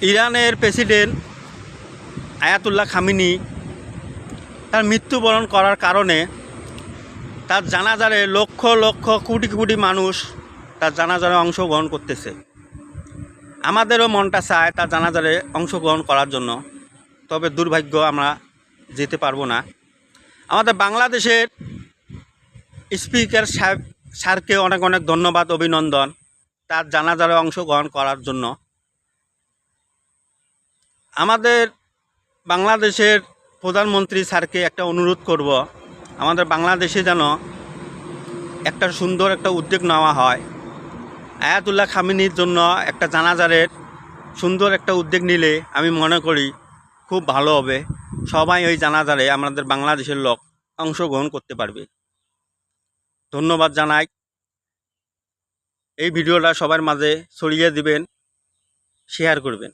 ইরানের president Ayatollah Khamenei তার মৃত্যুবরণ করার কারণে তার জানাজারে লক্ষ লক্ষ কোটি কোটি মানুষ তার জানাজারে অংশগ্রহণ করতেছে। আমাদেরও মনটা চায় তার জানাজারে অংশগ্রহণ করার জন্য, তবে দুর্ভাগ্য আমরা যেতে পারবো না। আমাদের বাংলাদেশের স্পিকার সাহেব স্যারকে অনেক অনেক ধন্যবাদ, অভিনন্দন তার জানাজারে অংশগ্রহণ করার জন্য। আমাদের বাংলাদেশের প্রধানমন্ত্রী স্যারকে একটা অনুরোধ করব, আমাদের বাংলাদেশে যেন একটা সুন্দর একটা উদ্যোগ নেওয়া হয়। আয়াতুল্লাহ খামেনির জন্য একটা জানাজারের সুন্দর একটা উদ্যোগ নিলে আমি মনে করি খুব ভালো হবে। সবাই ওই জানাজারে আমাদের বাংলাদেশের লোক অংশগ্রহণ করতে পারবে। ধন্যবাদ জানাই। এই ভিডিওটা সবার মাঝে ছড়িয়ে দিবেন, শেয়ার করবেন।